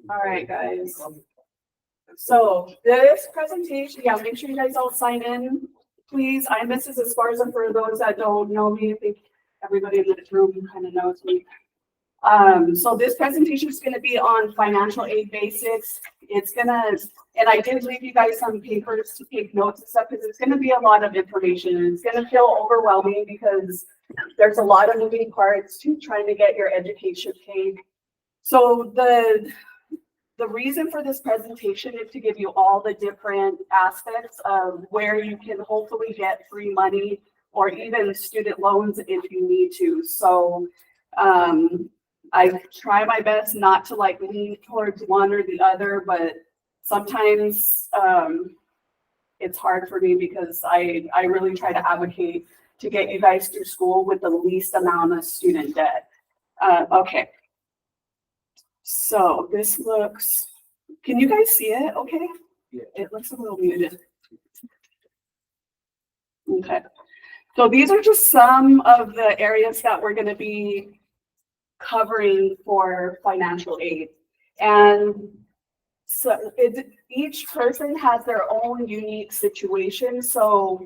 All right, guys. So this presentation, yeah, make sure you guys all sign in, please. I'm Mrs. Esparza. For those that don't know me, I think everybody in this room kind of knows me. So this presentation is going to be on financial aid basics. It's gonna, and I did leave you guys some papers to take notes and stuff because it's going to be a lot of information. It's going to feel overwhelming because there's a lot of moving parts to trying to get your education paid. So the reason for this presentation is to give you all the different aspects of where you can hopefully get free money or even student loans if you need to. So I try my best not to like lean towards one or the other, but sometimes it's hard for me because I really try to advocate to get you guys through school with the least amount of student debt. Okay. So this looks, can you guys see it okay? Yeah. It looks a little muted. Okay. So these are just some of the areas that we're going to be covering for financial aid. And so each person has their own unique situation. So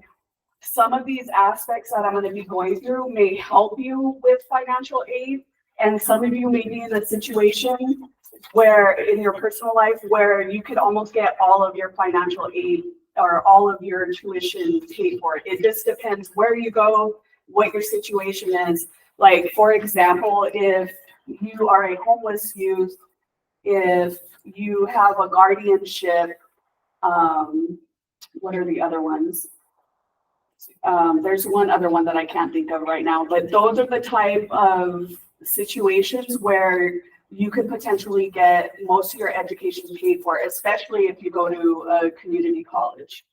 some of these aspects that I'm going to be going through may help you with financial aid. And some of you may be in a situation where in your personal life where you could almost get all of your financial aid or all of your tuition paid for. It just depends where you go, what your situation is. Like, for example, if you are a homeless youth, if you have a guardianship, what are the other ones? There's one other one that I can't think of right now, but those are the type of situations where you could potentially get most of your education paid for, especially if you go to a community college.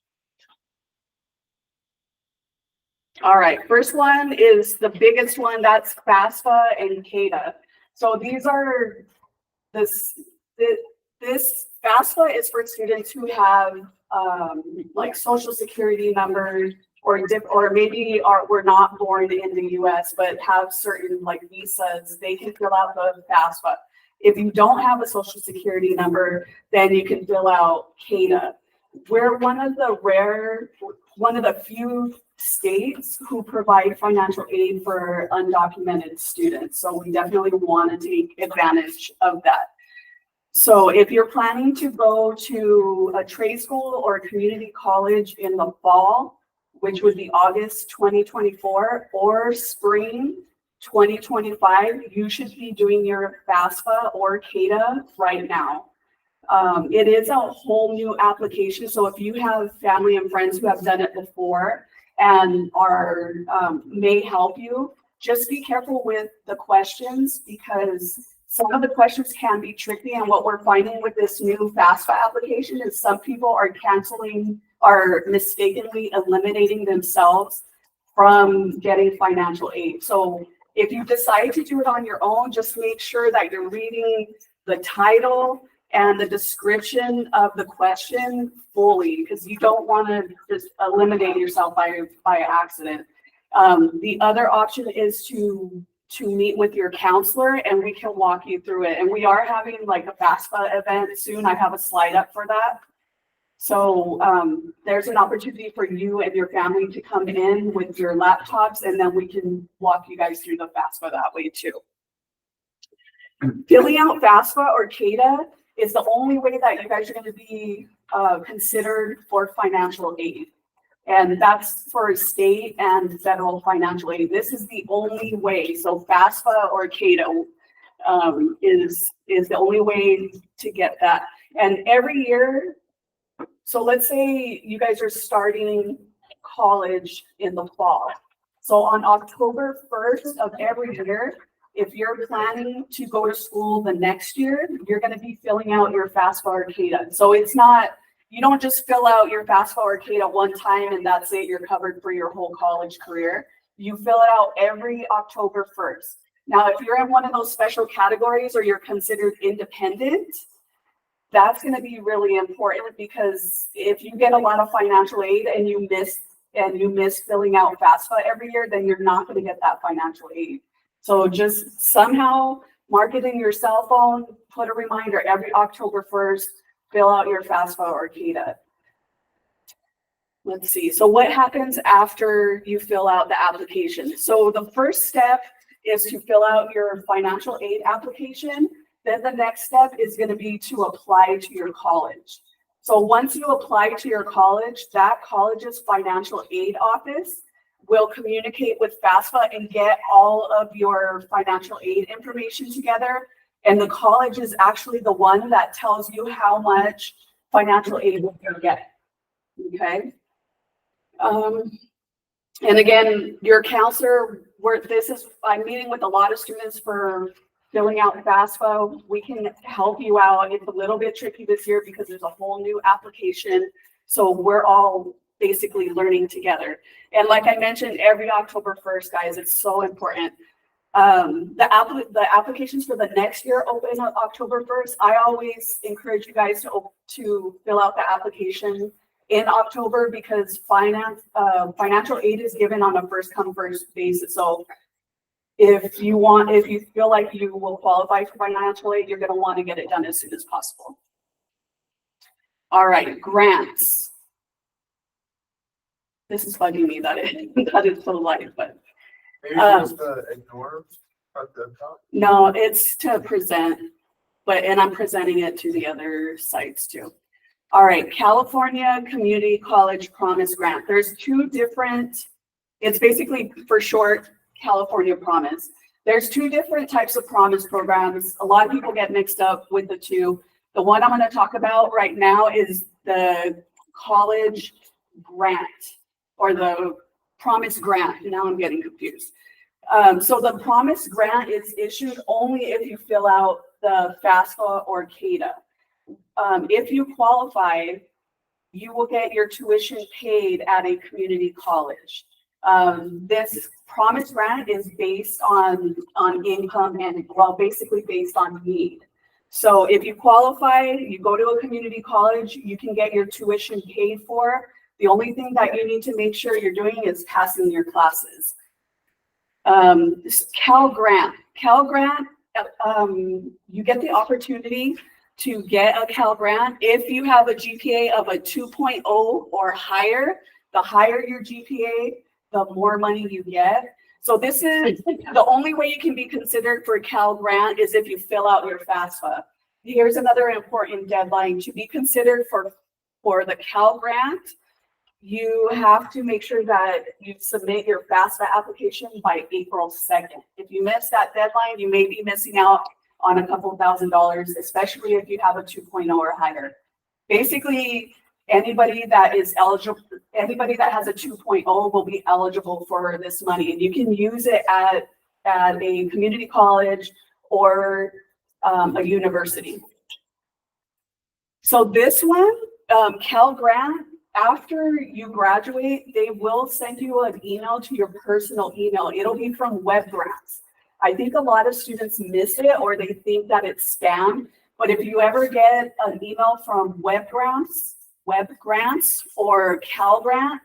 All right, first one is the biggest one, that's FAFSA and CADA. So these are, this FAFSA is for students who have like social security numbers or maybe were not born in the US, but have certain like visas, they can fill out the FAFSA. If you don't have a social security number, then you can fill out CADA. We're one of the few states who provide financial aid for undocumented students. So we definitely want to take advantage of that. So if you're planning to go to a trade school or a community college in the fall, which would be August 2024 or spring 2025, you should be doing your FAFSA or CADA right now. It is a whole new application. So if you have family and friends who have done it before and are may help you, just be careful with the questions because some of the questions can be tricky. And what we're finding with this new FAFSA application is some people are mistakenly eliminating themselves from getting financial aid. So if you decide to do it on your own, just make sure that you're reading the title and the description of the question fully, because you don't want to just eliminate yourself by accident. The other option is to meet with your counselor and we can walk you through it. And we are having like a FAFSA event soon. I have a slide up for that. So there's an opportunity for you and your family to come in with your laptops and then we can walk you guys through the FAFSA that way too. Filling out FAFSA or CADA is the only way that you guys are going to be considered for financial aid. And that's for state and federal financial aid. This is the only way. So FAFSA or CADA is the only way to get that. And every year, so let's say you guys are starting college in the fall. So on October 1st of every year, if you're planning to go to school the next year, you're going to be filling out your FAFSA or CADA. So it's not, you don't just fill out your FAFSA or CADA one time and that's it, you're covered for your whole college career. You fill it out every October 1st. Now, if you're in one of those special categories or you're considered independent, that's going to be really important because if you get a lot of financial aid and you miss and you miss filling out FAFSA every year, then you're not going to get that financial aid. So just somehow mark it in your cell phone, put a reminder every October 1st, fill out your FAFSA or CADA. Let's see. So what happens after you fill out the application? So the first step is to fill out your financial aid application. Then the next step is going to be to apply to your college. So once you apply to your college, that college's financial aid office will communicate with FAFSA and get all of your financial aid information together. And the college is actually the one that tells you how much financial aid you're going to get. Okay. And again, your counselor, I'm meeting with a lot of students for filling out FAFSA. We can help you out. It's a little bit tricky this year because there's a whole new application. So we're all basically learning together. And like I mentioned, every October 1st, guys, it's so important. The applications for the next year open on October 1st. I always encourage you guys to fill out the application in October because financial aid is given on a first come first basis. So if you feel like you will qualify for financial aid, you're going to want to get it done as soon as possible. All right, grants. This is bugging me that it's so light, but just ignore at the top. No, it's to present, and I'm presenting it to the other sites too. All right, California Community College Promise Grant. There's two different, it's basically for short, California Promise. There's two different types of promise programs. A lot of people get mixed up with the two. The one I'm going to talk about right now is the college grant or the promise grant. Now I'm getting confused. So the promise grant is issued only if you fill out the FAFSA or CADA. If you qualify, you will get your tuition paid at a community college. This promise grant is based on income and, well, basically based on need. So if you qualify, you go to a community college, you can get your tuition paid for. The only thing that you need to make sure you're doing is passing your classes. Cal Grant, you get the opportunity to get a Cal Grant if you have a GPA of a 2.0 or higher. The higher your GPA, the more money you get. So this is the only way you can be considered for a Cal Grant is if you fill out your FAFSA. Here's another important deadline to be considered for the Cal Grant. You have to make sure that you submit your FAFSA application by April 2nd. If you miss that deadline, you may be missing out on a couple $1,000s, especially if you have a 2.0 or higher. Basically, anybody that is eligible, anybody that has a 2.0 will be eligible for this money, and you can use it at a community college or a university. So this one, Cal Grant, after you graduate, they will send you an email to your personal email. It'll be from Web Grants. I think a lot of students miss it or they think that it's spam, but if you ever get an email from Web Grants or Cal Grant,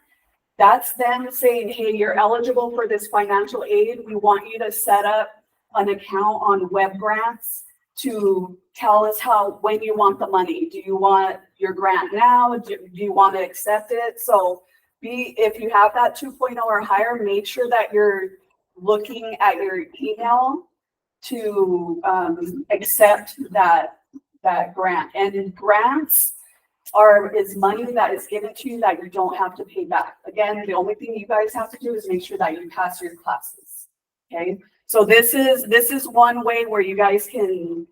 that's them saying, hey, you're eligible for this financial aid. We want you to set up an account on Web Grants to tell us when you want the money. Do you want your grant now? Do you want to accept it? So if you have that 2.0 or higher, make sure that you're looking at your email to accept that grant. And grants is money that is given to you that you don't have to pay back. Again, the only thing you guys have to do is make sure that you pass your classes. Okay, so this is one way where you guys can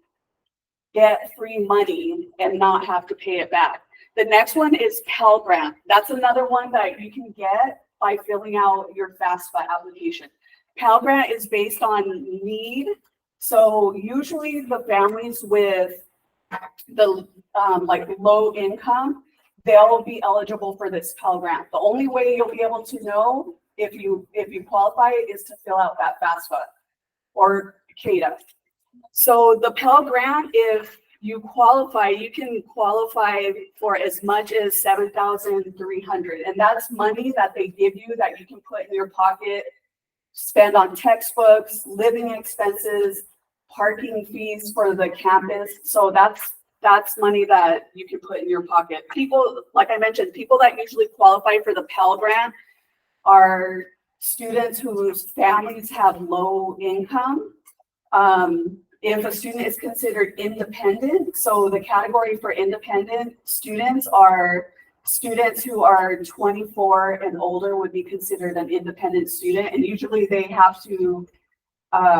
get free money and not have to pay it back. The next one is Pell Grant. That's another one that you can get by filling out your FAFSA application. Pell Grant is based on need. So usually the families with the like low income, they'll be eligible for this Pell Grant. The only way you'll be able to know if you qualify is to fill out that FAFSA or CADA. So the Pell Grant, if you can qualify for as much as 7,300. And that's money that they give you that you can put in your pocket, spend on textbooks, living expenses, parking fees for the campus. So that's money that you can put in your pocket. People, like I mentioned, people that usually qualify for the Pell Grant are students whose families have low income. If a student is considered independent, so the category for independent students are students who are 24 and older would be considered an independent student, and usually they have to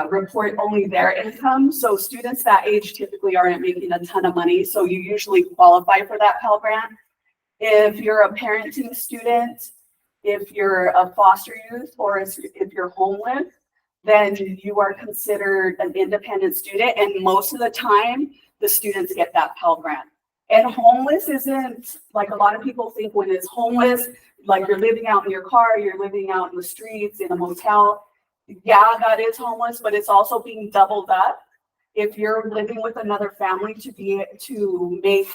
report only their income. So students that age typically aren't making a ton of money, so you usually qualify for that Pell Grant. If you're a parenting student, if you're a foster youth, or if you're homeless, then you are considered an independent student, and most of the time, the students get that Pell Grant. And homeless isn't, like a lot of people think when it's homeless, like you're living out in your car, you're living out in the streets, in a motel. Yeah, that is homeless, but it's also being doubled up. If you're living with another family to make,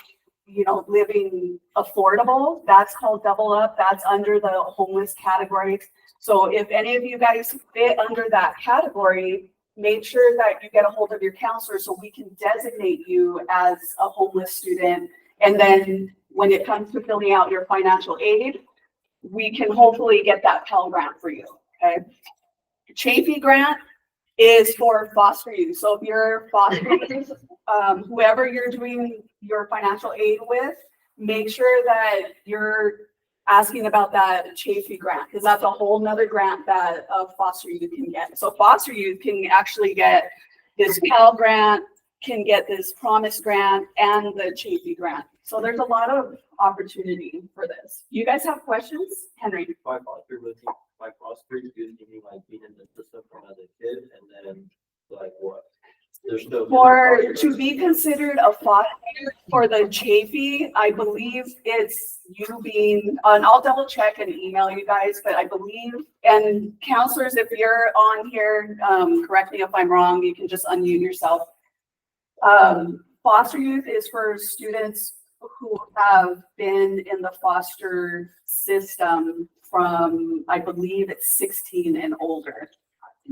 living affordable, that's called double up. That's under the homeless category. So if any of you guys fit under that category, make sure that you get a hold of your counselor so we can designate you as a homeless student. And then when it comes to filling out your financial aid, we can hopefully get that Pell Grant for you, okay? Chafee grant is for foster youth. So if you're foster youth, whoever you're doing your financial aid with, make sure that you're asking about that Chafee grant, because that's a whole nother grant that a foster youth can get. So foster youth can actually get this Pell Grant, can get this Promise Grant, and the Chafee grant. So there's a lot of opportunity for this. You guys have questions? Henry? By foster youth, you mean like being in the system from as a kid, and then like what? There's no To be considered a foster youth for the Chafee, I believe it's you being, and I'll double check and email you guys, but I believe, and counselors, if you're on here, correct me if I'm wrong, you can just unmute yourself. Foster youth is for students who have been in the foster system from, I believe it's 16 and older,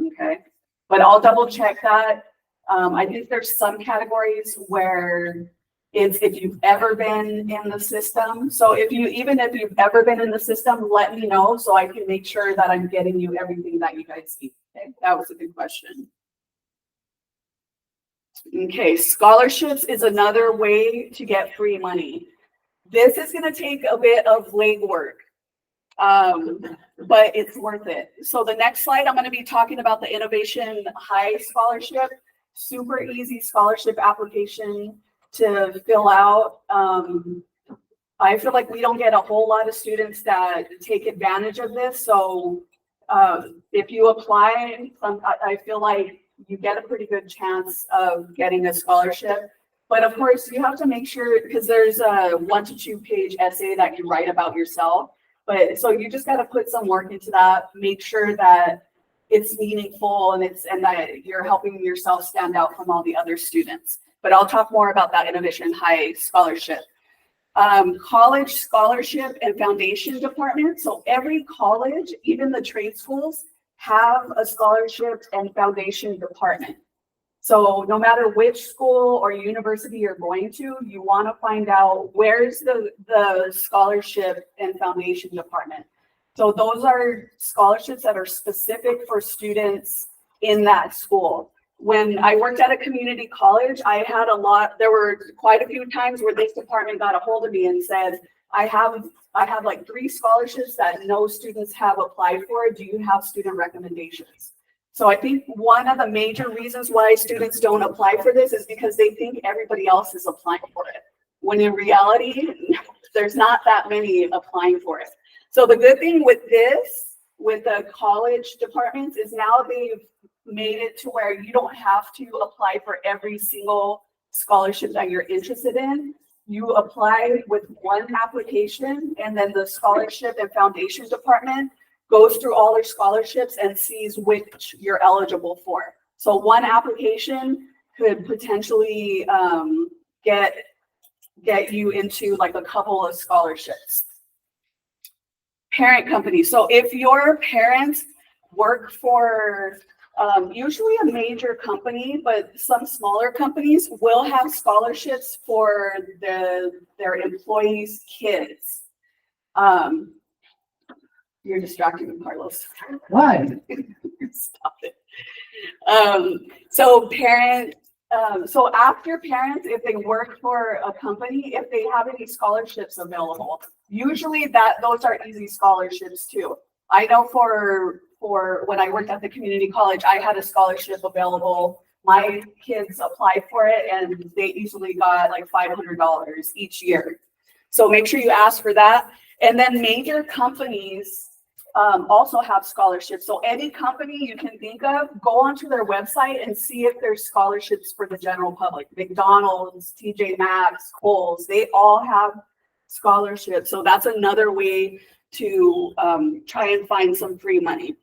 okay? But I'll double check that. I think there's some categories where it's if you've ever been in the system. So even if you've ever been in the system, let me know so I can make sure that I'm getting you everything that you guys need. Okay? That was a good question. Okay, scholarships is another way to get free money. This is going to take a bit of legwork, but it's worth it. So the next slide, I'm going to be talking about the Innovation High Scholarship. Super easy scholarship application to fill out. I feel like we don't get a whole lot of students that take advantage of this. So if you apply, I feel like you get a pretty good chance of getting a scholarship. But of course, you have to make sure, because there's a 1 to 2 page essay that you write about yourself. But so you just got to put some work into that. Make sure that it's meaningful and that you're helping yourself stand out from all the other students. But I'll talk more about that Innovation High Scholarship. College scholarship and foundation department. So every college, even the trade schools, have a scholarship and foundation department. So no matter which school or university you're going to, you want to find out where's the scholarship and foundation department. So those are scholarships that are specific for students in that school. When I worked at a community college, there were quite a few times where this department got a hold of me and said, I have like 3 scholarships that no students have applied for. Do you have student recommendations? So I think one of the major reasons why students don't apply for this is because they think everybody else is applying for it. When in reality, there's not that many applying for it. So the good thing with the college departments is now they've made it to where you don't have to apply for every single scholarship that you're interested in. You apply with one application, and then the scholarship and foundation department goes through all their scholarships and sees which you're eligible for. So one application could potentially get you into like a couple of scholarships. Parent company. So if your parents work for usually a major company, but some smaller companies will have scholarships for their employees' kids. You're distracting me, Carlos. Why? Stop it. So after parents, if they work for a company, if they have any scholarships available, usually those are easy scholarships too. I know for when I worked at the community college, I had a scholarship available. My kids applied for it and they easily got like $500 each year. So make sure you ask for that. And then major companies also have scholarships. So any company you can think of, go onto their website and see if there's scholarships for the general public. McDonald's, TJ Maxx, Kohl's, they all have scholarships. So that's another way to try and find some free money.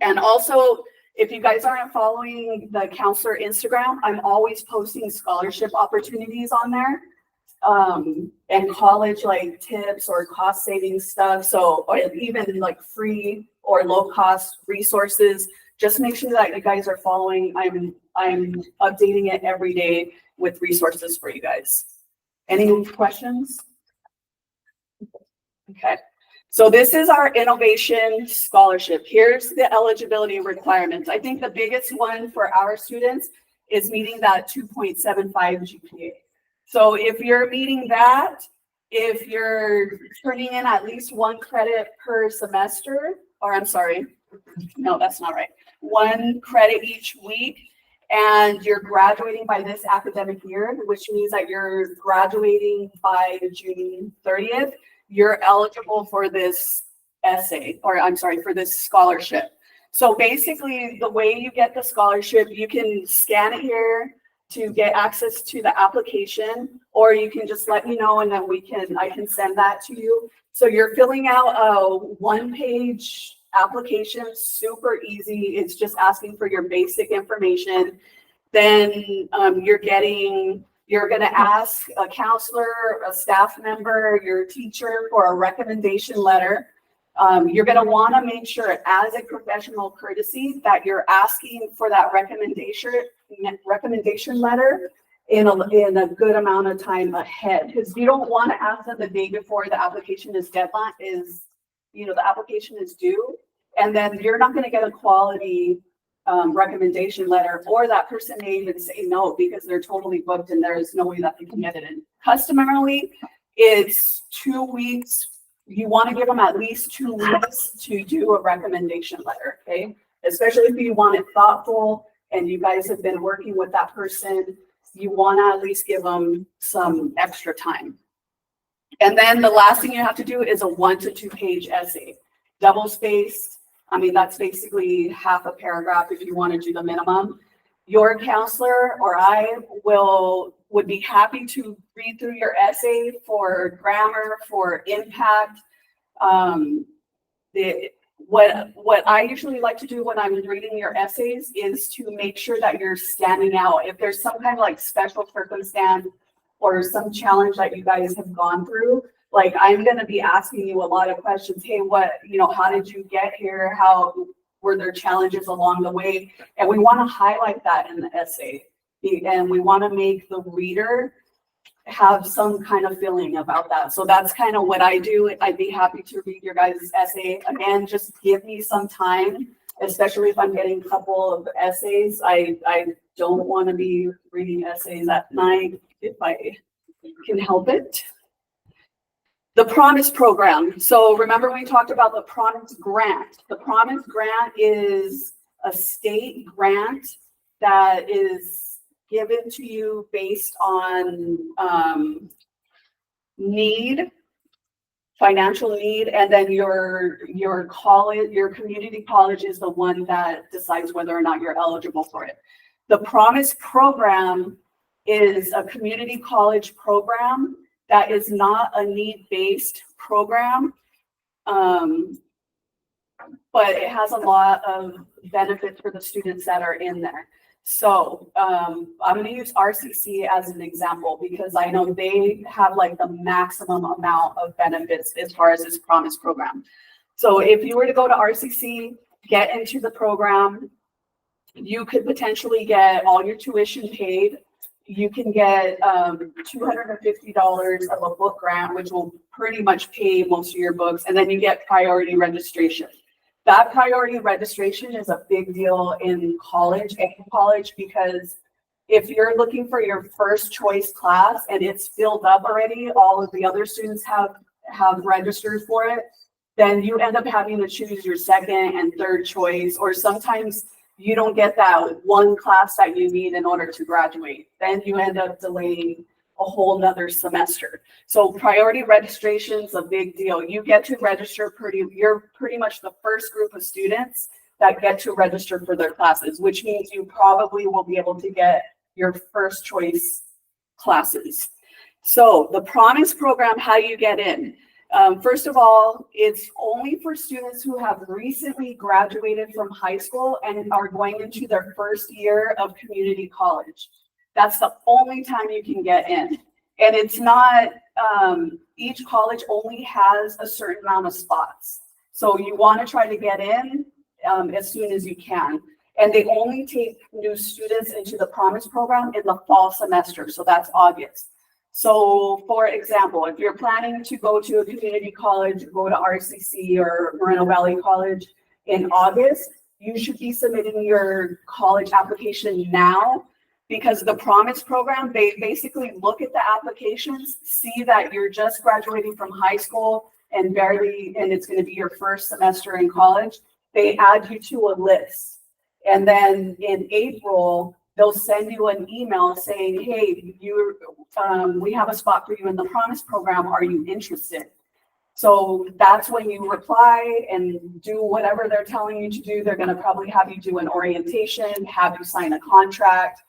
And also, if you guys aren't following the counselor Instagram, I'm always posting scholarship opportunities on there. And college like tips or cost saving stuff. So, or even like free or low cost resources. Just make sure that you guys are following. I'm updating it every day with resources for you guys. Any questions? Okay. So this is our innovation scholarship. Here's the eligibility requirements. I think the biggest one for our students is meeting that 2.75 GPA. So if you're meeting that, if you're turning in at least 1 credit per semester, or I'm sorry, no, that's not right. 1 credit each week, and you're graduating by this academic year, which means that you're graduating by June 30th, you're eligible for this essay, or I'm sorry, for this scholarship. So basically the way you get the scholarship, you can scan it here to get access to the application, or you can just let me know and then I can send that to you. So you're filling out a 1-page application, super easy. It's just asking for your basic information. Then you're gonna ask a counselor, a staff member, your teacher for a recommendation letter. You're gonna wanna make sure as a professional courtesy that you're asking for that recommendation letter in a good amount of time ahead, because you don't want to ask them the day before the application is the application is due, and then you're not going to get a quality recommendation letter, or that person may even say no because they're totally booked and there's no way that they can get it in. Customarily, it's 2 weeks. You want to give them at least 2 weeks to do a recommendation letter, okay? Especially if you want it thoughtful and you guys have been working with that person, you want to at least give them some extra time. And then the last thing you have to do is a 1 to 2 page essay, double spaced. I mean, that's basically half a paragraph if you want to do the minimum. Your counselor or I would be happy to read through your essay for grammar, for impact. What I usually like to do when I'm reading your essays is to make sure that you're standing out. If there's some kind of like special circumstance or some challenge that you guys have gone through, like I'm going to be asking you a lot of questions. Hey, how did you get here? How were there challenges along the way? And we want to highlight that in the essay. And we want to make the reader have some kind of feeling about that. So that's kind of what I do. I'd be happy to read your guys' essay. Again, just give me some time, especially if I'm getting a couple of essays. I don't want to be reading essays at night if I can help it. The Promise Program. So remember we talked about the Promise Grant. The Promise Grant is a state grant that is given to you based on financial need, and then your college, your community college is the one that decides whether or not you're eligible for it. The Promise Program is a community college program that is not a need-based program, but it has a lot of benefits for the students that are in there. So I'm going to use RCC as an example because I know they have like the maximum amount of benefits as far as this promise program. So if you were to go to RCC, get into the program, you could potentially get all your tuition paid. You can get $250 of a book grant, which will pretty much pay most of your books. And then you get priority registration. That priority registration is a big deal in college, because if you're looking for your first choice class and it's filled up already, all of the other students have registered for it, then you end up having to choose your second and third choice, or sometimes you don't get that one class that you need in order to graduate. Then you end up delaying a whole nother semester. So priority registration is a big deal. You get to register you're pretty much the first group of students that get to register for their classes, which means you probably will be able to get your first choice classes. So the Promise program, how you get in. First of all, it's only for students who have recently graduated from high school and are going into their first year of community college. That's the only time you can get in. And it's not, each college only has a certain amount of spots. So you want to try to get in as soon as you can. And they only take new students into the Promise program in the fall semester. So that's August. So for example, if you're planning to go to a community college, go to RCC or Moreno Valley College in August, you should be submitting your college application now, because the Promise program, they basically look at the applications, see that you're just graduating from high school and it's going to be your first semester in college. They add you to a list. And then in April, they'll send you an email saying, hey, we have a spot for you in the Promise program. Are you interested? So that's when you reply and do whatever they're telling you to do. They're going to probably have you do an orientation, have you sign a contract.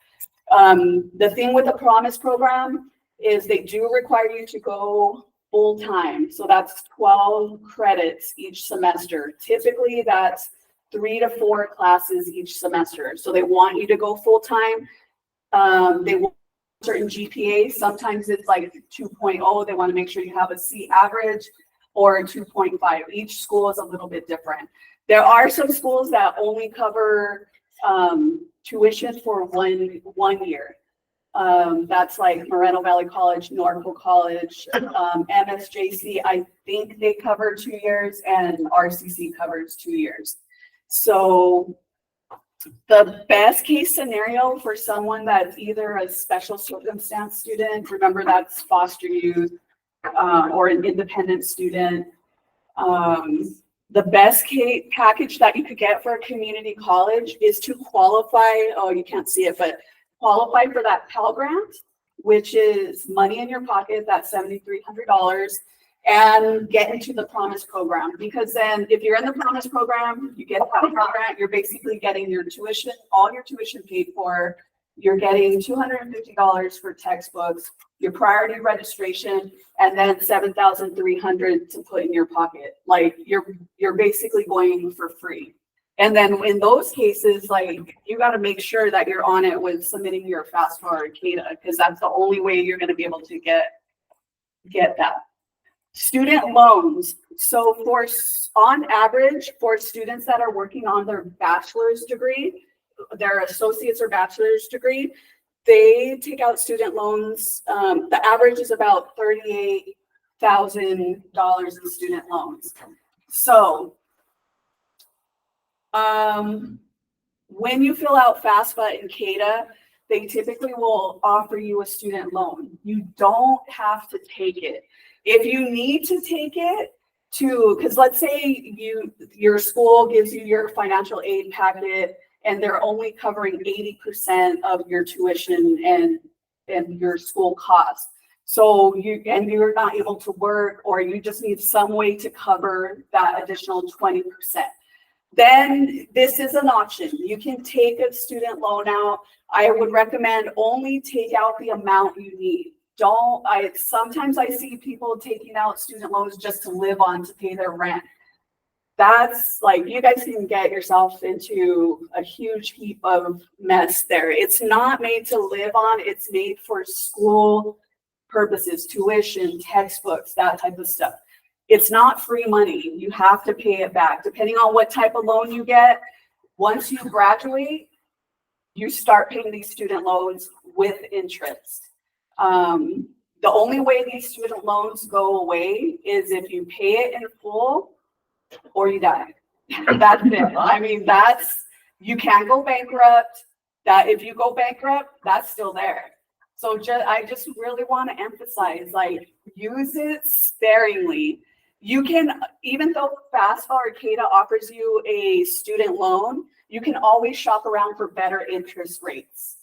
The thing with the Promise program is they do require you to go full time. So that's 12 credits each semester. Typically that's 3 to 4 classes each semester. So they want you to go full time. They want certain GPAs. Sometimes it's like 2.0. They want to make sure you have a C average or 2.5. Each school is a little bit different. There are some schools that only cover tuition for one year. That's like Moreno Valley College, Norfolk College, MSJC. I think they cover 2 years, and RCC covers 2 years. So the best case scenario for someone that's either a special circumstance student, remember that's foster youth, or an independent student, the best case package that you could get for a community college is to qualify, you can't see it, but qualify for that Pell Grant, which is money in your pocket, that's $7,300, and get into the Promise program. Because then if you're in the Promise program, you get that Pell Grant, you're basically getting your tuition, all your tuition paid for. You're getting $250 for textbooks, your priority registration, and then $7,300 to put in your pocket. Like you're basically going for free. And then in those cases, like you got to make sure that you're on it with submitting your FAFSA or CADA, because that's the only way you're going to be able to get that. Student loans. So on average, for students that are working on their bachelor's degree, their associate's or bachelor's degree, they take out student loans. The average is about $38,000 in student loans. So when you fill out FAFSA and CADA, they typically will offer you a student loan. You don't have to take it. If you need to take it because let's say your school gives you your financial aid packet and they're only covering 80% of your tuition and your school costs. So you're not able to work, or you just need some way to cover that additional 20%. Then this is an option. You can take a student loan out. I would recommend only take out the amount you need. Sometimes I see people taking out student loans just to live on, to pay their rent. that's like, you guys can get yourself into a huge heap of mess there. It's not made to live on, it's made for school purposes, tuition, textbooks, that type of stuff. It's not free money. You have to pay it back. Depending on what type of loan you get, once you graduate, you start paying these student loans with interest. The only way these student loans go away is if you pay it in full or you die. That's it. I mean, you can go bankrupt. That if you go bankrupt, that's still there. So I just really want to emphasize, like, use it sparingly. You can, even though FAFSA Arcata offers you a student loan, you can always shop around for better interest rates.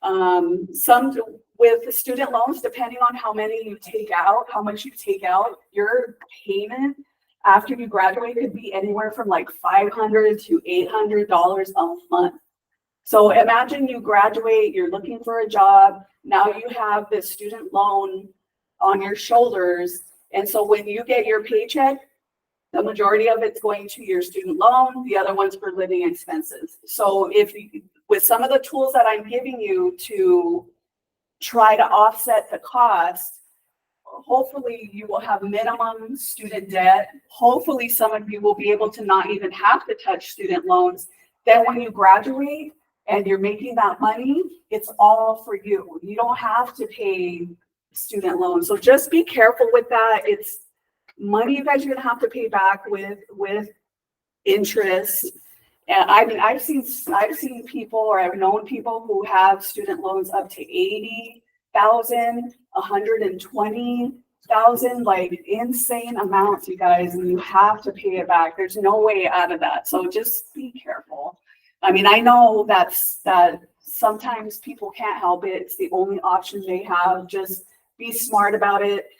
Some with the student loans, depending on how many you take out, how much you take out, your payment after you graduate could be anywhere from like $500 to $800 a month. So imagine you graduate, you're looking for a job, now you have this student loan on your shoulders. And so when you get your paycheck, the majority of it's going to your student loan, the other one's for living expenses. So with some of the tools that I'm giving you to try to offset the cost, hopefully you will have minimum student debt. Hopefully some of you will be able to not even have to touch student loans. Then when you graduate and you're making that money, it's all for you. You don't have to pay student loans. So just be careful with that. It's money you guys are gonna have to pay back with interest. And I mean, I've seen people, or I've known people who have student loans up to 80,000, 120,000, like insane amounts, you guys, and you have to pay it back. There's no way out of that. So just be careful. I mean, I know that sometimes people can't help it. It's the only option they have. Just be smart about it.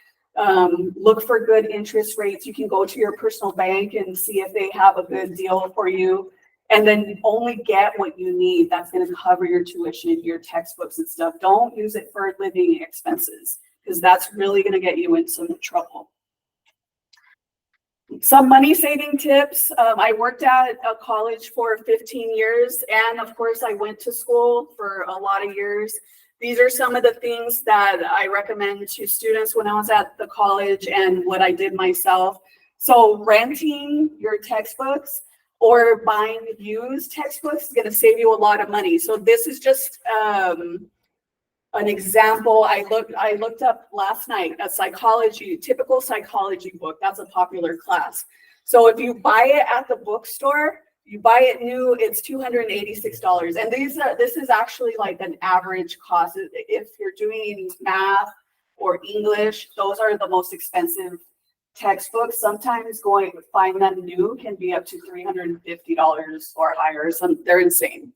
Look for good interest rates. You can go to your personal bank and see if they have a good deal for you. And then only get what you need. That's going to cover your tuition, your textbooks and stuff. Don't use it for living expenses, because that's really going to get you in some trouble. Some money saving tips. I worked at a college for 15 years. And of course, I went to school for a lot of years. These are some of the things that I recommend to students when I was at the college and what I did myself. So renting your textbooks or buying used textbooks is going to save you a lot of money. So this is just an example. I looked up last night a typical psychology book. That's a popular class. So if you buy it at the bookstore, you buy it new, it's $286. And this is actually like an average cost. If you're doing math or English, those are the most expensive textbooks. Sometimes going to find them new can be up to $350 or higher. They're insane.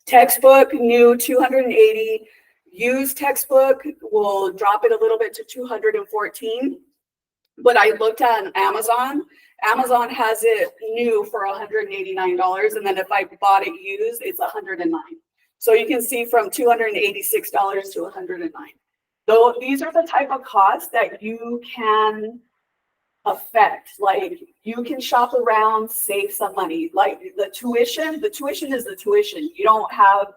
Textbook new, $280. Used textbook will drop it a little bit to $214. But I looked at Amazon. Amazon has it new for $189, and then if I bought it used, it's $109. So you can see from $286 to $109. Though these are the type of costs that you can affect. Like, you can shop around, save some money. Like the tuition is the tuition. You don't have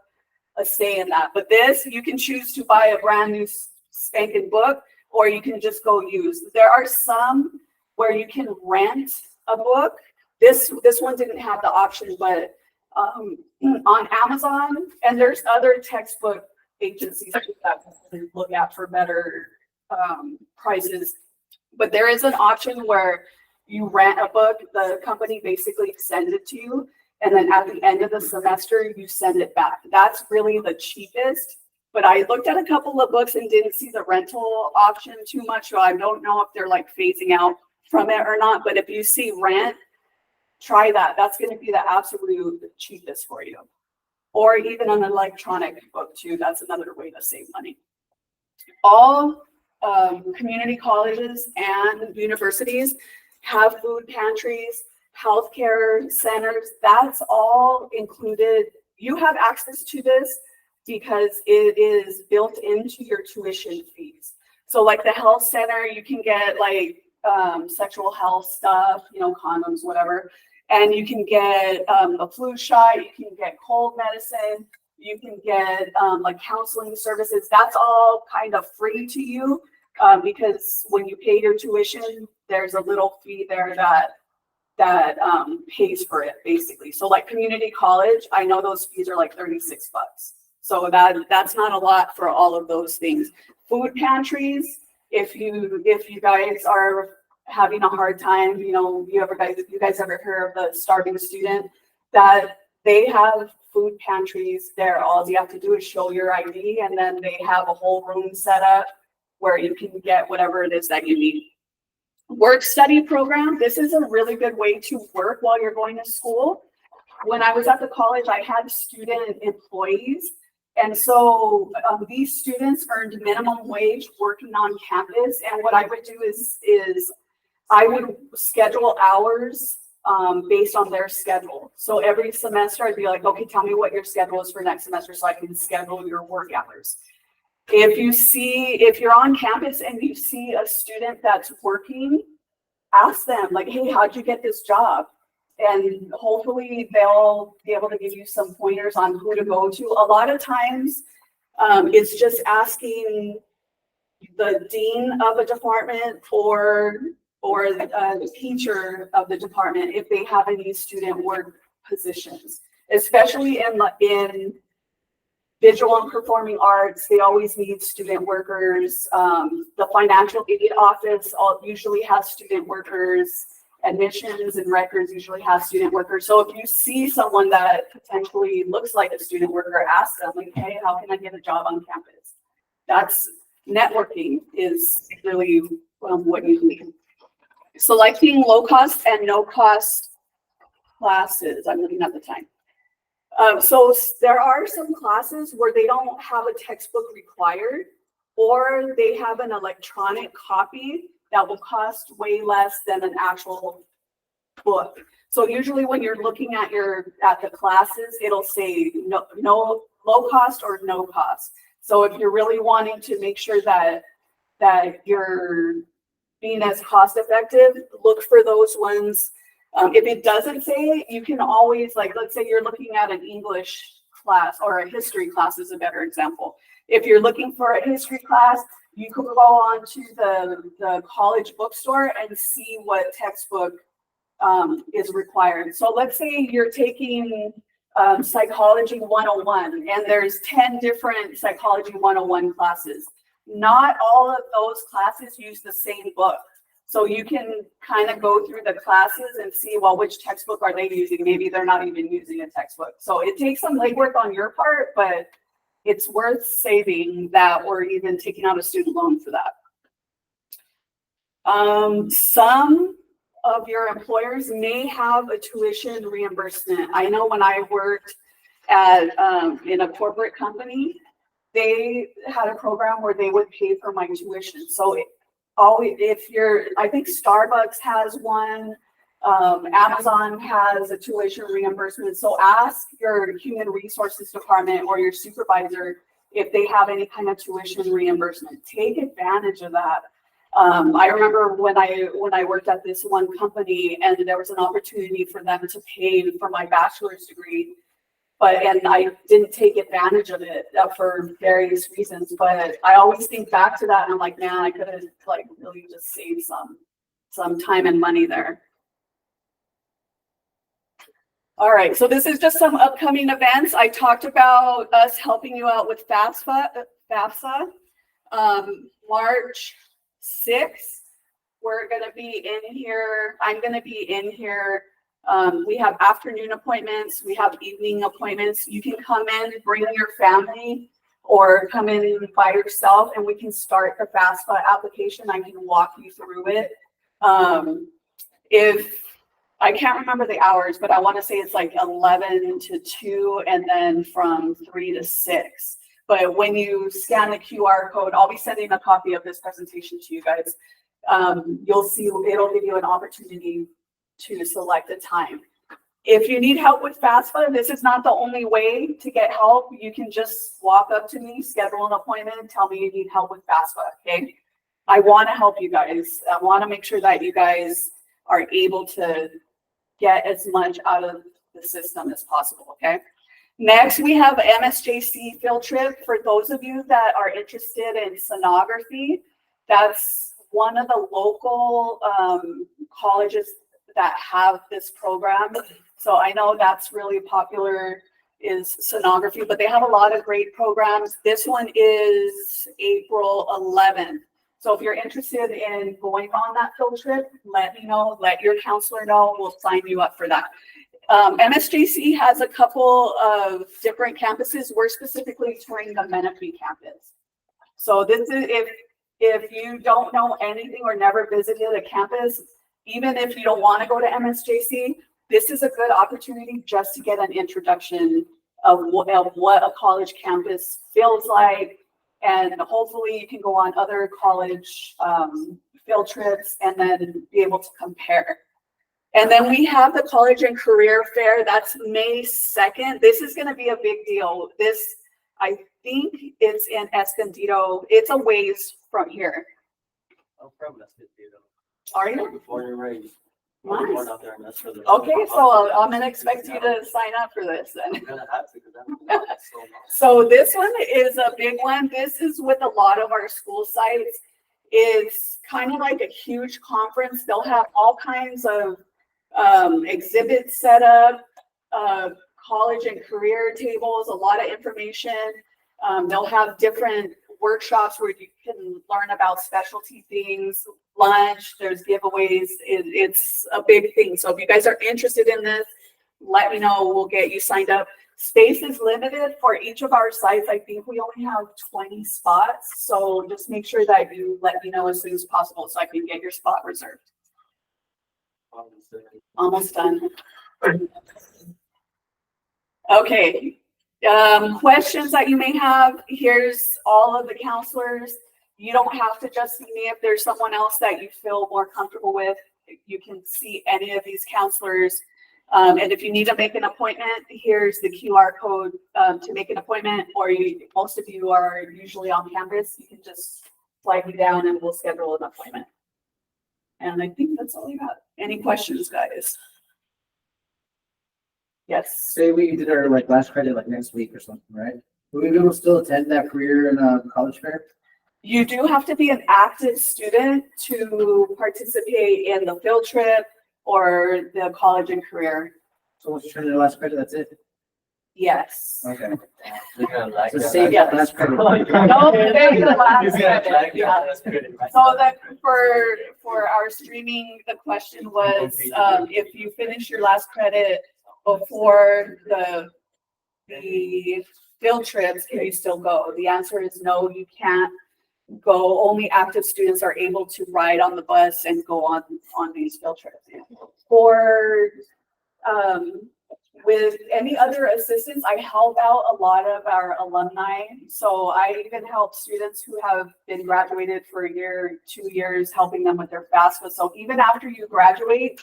a say in that. But this, you can choose to buy a brand new spanking book, or you can just go use. There are some where you can rent a book. This one didn't have the option, but on Amazon, and there's other textbook agencies that you look at for better prices. But there is an option where you rent a book, the company basically sends it to you, and then at the end of the semester, you send it back. That's really the cheapest. But I looked at a couple of books and didn't see the rental option too much, so I don't know if they're like phasing out from it or not. But if you see rent, try that. That's going to be the absolute cheapest for you. Or even an electronic book too. That's another way to save money. All community colleges and universities have food pantries, healthcare centers. That's all included. You have access to this because it is built into your tuition fees. So like the health center, you can get like sexual health stuff, you know, condoms, whatever. And you can get a flu shot, you can get cold medicine, you can get like counseling services. That's all kind of free to you because when you pay your tuition, there's a little fee there that pays for it basically. So like community college, I know those fees are like $36. So that's not a lot for all of those things. Food pantries, if you guys are having a hard time, you know, you guys ever heard of the starving student, that they have food pantries there. All you have to do is show your ID, and then they have a whole room set up where you can get whatever it is that you need. Work study program. This is a really good way to work while you're going to school. When I was at the college, I had student employees. And so these students earned minimum wage working on campus. And what I would do is I would schedule hours based on their schedule. So every semester I'd be like, okay, tell me what your schedule is for next semester so I can schedule your work hours. If you're on campus and you see a student that's working, ask them like, hey, how'd you get this job? And hopefully they'll be able to give you some pointers on who to go to. A lot of times it's just asking the dean of a department or the teacher of the department if they have any student work positions, especially in visual and performing arts. They always need student workers. The financial aid office usually has student workers. Admissions and records usually have student workers. So if you see someone that potentially looks like a student worker, ask them like, hey, how can I get a job on campus? That's networking is really what you need. Selecting low cost and no cost classes. I'm looking at the time. So there are some classes where they don't have a textbook required, or they have an electronic copy that will cost way less than an actual book. So usually when you're looking at the classes, it'll say no low cost or no cost. So if you're really wanting to make sure that you're being as cost effective, look for those ones. If it doesn't say, you can always, like, let's say you're looking at an English class or a history class is a better example. If you're looking for a history class, you could go on to the college bookstore and see what textbook is required. So let's say you're taking Psychology 101 and there's 10 different Psychology 101 classes. Not all of those classes use the same book. So you can kind of go through the classes and see, well, which textbook are they using? Maybe they're not even using a textbook. So it takes some legwork on your part, but it's worth saving that or even taking out a student loan for that. Some of your employers may have a tuition reimbursement. I know when I worked at in a corporate company, they had a program where they would pay for my tuition. So I think Starbucks has one, Amazon has a tuition reimbursement. So ask your human resources department or your supervisor if they have any kind of tuition reimbursement. Take advantage of that. I remember when I worked at this one company and there was an opportunity for them to pay for my bachelor's degree, and I didn't take advantage of it for various reasons. But I always think back to that and I'm like, man, I could have like really just saved some time and money there. All right, so this is just some upcoming events. I talked about us helping you out with FAFSA. March 6th, we're going to be in here. I'm going to be in here. We have afternoon appointments. We have evening appointments. You can come in, bring your family, or come in by yourself, and we can start the FAFSA application. I can walk you through it. If I can't remember the hours, but I want to say it's like 11 to 2 and then from 3 to 6. But when you scan the QR code, I'll be sending a copy of this presentation to you guys. You'll see it'll give you an opportunity to select a time. If you need help with FAFSA, this is not the only way to get help. You can just walk up to me, schedule an appointment, and tell me you need help with FAFSA, okay? I want to help you guys. I want to make sure that you guys are able to get as much out of the system as possible, okay? Next, we have MSJC field trip. For those of you that are interested in sonography, that's one of the local colleges that have this program. So I know that's really popular is sonography, but they have a lot of great programs. This one is April 11th. So if you're interested in going on that field trip, let me know, let your counselor know, we'll sign you up for that. MSJC has a couple of different campuses. We're specifically touring the Menifee campus. So this is, if you don't know anything or never visited a campus, even if you don't want to go to MSJC, this is a good opportunity just to get an introduction of what a college campus feels like. And hopefully you can go on other college field trips and then be able to compare. And then we have the College and Career Fair. That's May 2nd. This is going to be a big deal. This, I think it's in Escondido. It's a ways from here. I'm from Escondido. Are you? Born and raised. Nice. Born out there in Escondido. Okay, so I'm going to expect you to sign up for this then. I'm gonna have to, because I'm so long. So this one is a big one. This is with a lot of our school sites. It's kind of like a huge conference. They'll have all kinds of exhibits set up, college and career tables, a lot of information. They'll have different workshops where you can learn about specialty things, lunch, there's giveaways. It's a big thing. So if you guys are interested in this, let me know. We'll get you signed up. Space is limited for each of our sites. I think we only have 20 spots. So just make sure that you let me know as soon as possible so I can get your spot reserved. Almost done. Okay. Questions that you may have. Here's all of the counselors. You don't have to just see me. If there's someone else that you feel more comfortable with, you can see any of these counselors. And if you need to make an appointment, here's the QR code to make an appointment, or most of you are usually on campus. You can just flag me down and we'll schedule an appointment. And I think that's all I got. Any questions, guys? Yes. Say we did our like last credit like next week or something, right? Will we be able to still attend that career and college fair? You do have to be an active student to participate in the field trip or the college and career. So once you turn in the last credit, that's it? Yes. Okay. You're gonna like So that. save that last credit. No, there's the last You're gonna credit, like yeah. that. That's good. So that for our streaming, the question was, if you finish your last credit before the field trips, can you still go? The answer is no, you can't go. Only active students are able to ride on the bus and go on these field trips. For with any other assistance, I help out a lot of our alumni. So I even help students who have been graduated for a year, 2 years, helping them with their FAFSA. So even after you graduate,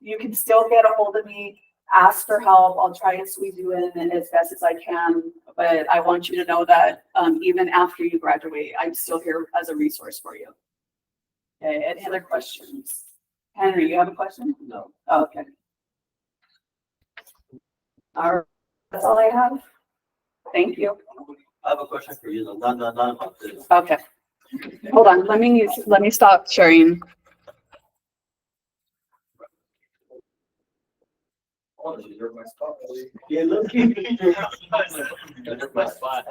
you can still get a hold of me, ask for help. I'll try and squeeze you in as best as I can. But I want you to know that even after you graduate, I'm still here as a resource for you. Okay, any other questions? Henry, you have a question? No. Oh, okay. All right, that's all I have. Thank you. I have a question for you, though. Not about this. Okay. Hold on, let me stop sharing. Oh, you're my spot. Yeah, look. You're my spot.